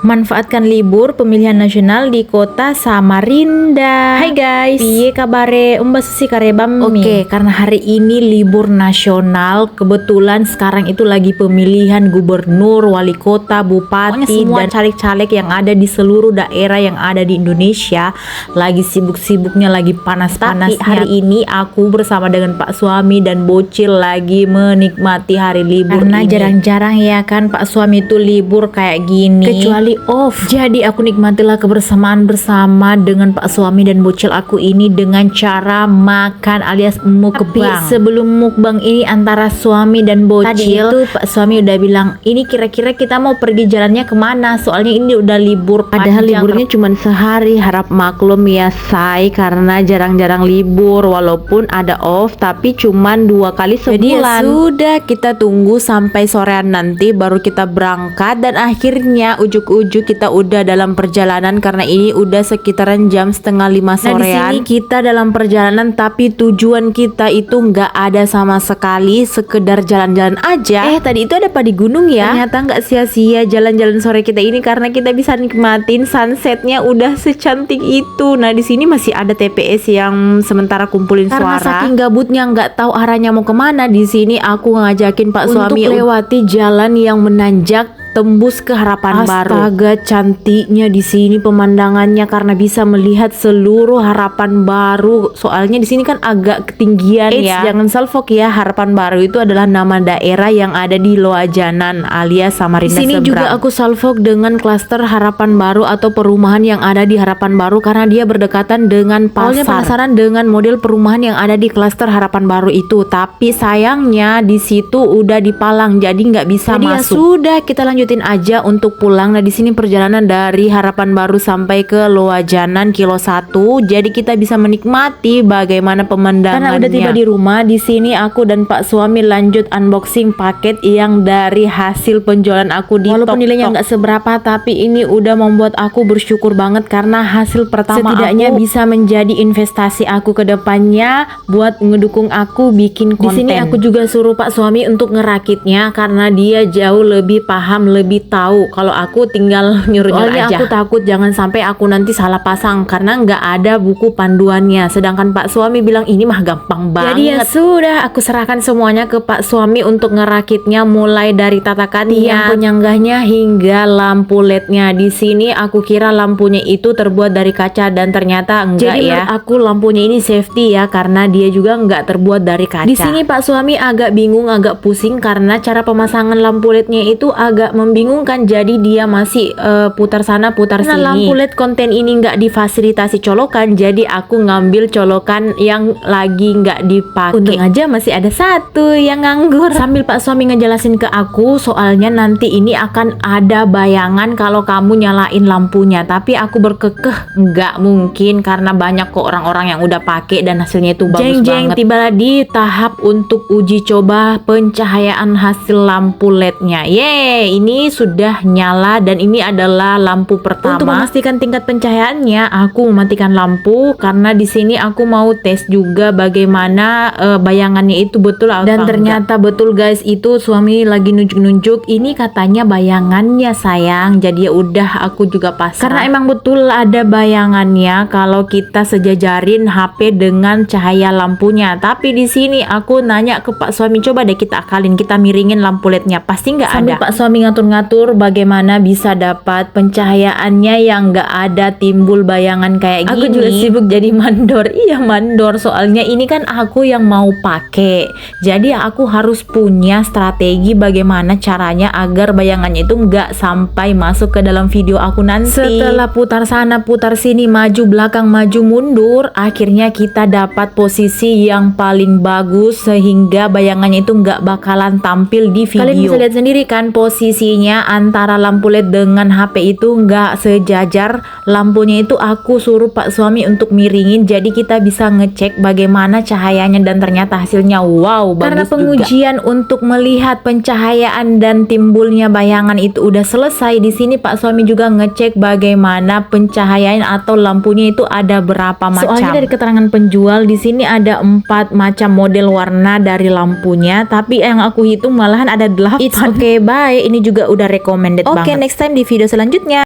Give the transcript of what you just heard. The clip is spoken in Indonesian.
Manfaatkan libur pemilihan nasional di kota Samarinda. Hai guys, piye kabare? Umbas karebam. Oke, karena hari ini libur nasional, kebetulan sekarang itu lagi pemilihan gubernur, wali kota, bupati, semua caleg-caleg yang ada di seluruh daerah yang ada di Indonesia. Lagi sibuk-sibuknya, lagi panas-panasnya. Hari ini aku bersama dengan Pak Suami dan Bocil lagi menikmati hari libur karena jarang-jarang ya kan Pak Suami itu libur kayak gini, kecuali off. Jadi aku nikmatilah kebersamaan bersama dengan Pak Suami dan Bocil aku ini dengan cara makan alias mukbang. Tapi sebelum mukbang ini antara Suami dan Bocil, tadi itu Pak Suami udah bilang, ini kira-kira kita mau pergi jalannya kemana, soalnya ini udah libur. Padahal liburnya cuma sehari. Harap maklum ya say, karena jarang-jarang libur, walaupun ada off tapi cuman 2 kali sebulan. Jadi ya sudah, kita tunggu sampai sorean nanti baru kita berangkat. Dan akhirnya ujuk-ujuk kita udah dalam perjalanan karena ini udah sekitaran jam 4:30 sorean. Nah di sini kita dalam perjalanan tapi tujuan kita itu nggak ada sama sekali, sekedar jalan-jalan aja. Tadi itu ada apa di gunung ya? Ternyata nggak sia-sia jalan-jalan sore kita ini karena kita bisa nikmatin sunsetnya udah secantik itu. Nah di sini masih ada TPS yang sementara kumpulin suara. Karena saking gabutnya nggak tahu arahnya mau kemana, di sini aku ngajakin Pak Suami untuk lewati jalan yang menanjak tembus ke Harapan Baru. Astaga, cantiknya di sini pemandangannya karena bisa melihat seluruh Harapan Baru. Soalnya di sini kan agak ketinggian ya. Jangan salfok ya, Harapan Baru itu adalah nama daerah yang ada di Loajanan alias Samarinda seberang. Di sini juga aku salfok dengan klaster Harapan Baru atau perumahan yang ada di Harapan Baru karena dia berdekatan dengan pasar. Soalnya penasaran dengan model perumahan yang ada di klaster Harapan Baru itu. Tapi sayangnya di situ udah dipalang jadi nggak bisa masuk. Ya sudah, kita lanjutin aja untuk pulang. Nah di sini perjalanan dari Harapan Baru sampai ke Loajanan kilo 1. Jadi kita bisa menikmati bagaimana pemandangannya. Karena udah tiba di rumah, di sini aku dan Pak Suami lanjut unboxing paket yang dari hasil penjualan aku di Walaupun nilainya nggak seberapa, tapi ini udah membuat aku bersyukur banget karena hasil pertama setidaknya aku bisa menjadi investasi aku ke depannya buat ngedukung aku bikin konten. Di sini aku juga suruh Pak Suami untuk ngerakitnya karena dia jauh lebih paham, lebih tahu. Kalau aku tinggal nyuruh-nyuruh aja. Aku takut jangan sampai aku nanti salah pasang karena nggak ada buku panduannya. Sedangkan Pak Suami bilang ini mah gampang banget. Jadi ya sudah, aku serahkan semuanya ke Pak Suami untuk ngerakitnya, mulai dari tatakannya, penyanggahnya hingga lampu LED-nya. Di sini aku kira lampunya itu terbuat dari kaca dan ternyata enggak. Jadi ya. Menurut aku lampunya ini safety ya karena dia juga nggak terbuat dari kaca. Di sini Pak Suami agak bingung, agak pusing karena cara pemasangan lampu LED-nya itu agak membingungkan, jadi dia masih putar sana putar sini. Lampu LED konten ini nggak difasilitasi colokan, jadi aku ngambil colokan yang lagi nggak dipakai. Untung aja masih ada satu yang nganggur. Sambil Pak Suami ngejelasin ke aku, soalnya nanti ini akan ada bayangan kalau kamu nyalain lampunya. Tapi aku berkekeh nggak mungkin karena banyak kok orang-orang yang udah pakai dan hasilnya itu bagus banget. Tiba di tahap untuk uji coba pencahayaan hasil lampu LED-nya. Ini sudah nyala dan ini adalah lampu pertama. Untuk memastikan tingkat pencahayaannya, aku mematikan lampu karena di sini aku mau tes juga bagaimana bayangannya itu betul atau dan ternyata betul guys, itu Suami lagi nunjuk-nunjuk ini katanya bayangannya sayang. Jadi ya udah aku juga pasrah. Karena emang betul ada bayangannya kalau kita sejajarin HP dengan cahaya lampunya. Tapi di sini aku nanya ke Pak Suami, coba deh kita akalin, kita miringin lampu LED-nya, pasti nggak ada. Sambil Pak Suami ngatur-ngatur bagaimana bisa dapat pencahayaannya yang nggak ada timbul bayangan kayak gini. Aku juga sibuk jadi mandor. Iya mandor, soalnya ini kan aku yang mau pakai. Jadi aku harus punya strategi bagaimana caranya agar bayangannya itu nggak sampai masuk ke dalam video aku nanti. Setelah putar sana putar sini, maju belakang maju mundur, akhirnya kita dapat posisi yang paling bagus sehingga bayangannya itu nggak bakalan tampil di video. Kalian bisa lihat sendiri kan posisinya antara lampu LED dengan HP itu nggak sejajar. Lampunya itu aku suruh Pak Suami untuk miringin, jadi kita bisa ngecek bagaimana cahayanya dan ternyata hasilnya wow, bagus. Karena pengujian juga untuk melihat pencahayaan dan timbulnya bayangan itu udah selesai. Di sini Pak Suami juga ngecek bagaimana pencahayaan atau lampunya itu ada berapa macam. Soalnya dari keterangan penjual di sini ada 4 macam model warna dari lampunya, tapi yang aku hitung malahan ada 8. It's okay, bye. Ini juga udah recommended banget. Oke, next time di video selanjutnya.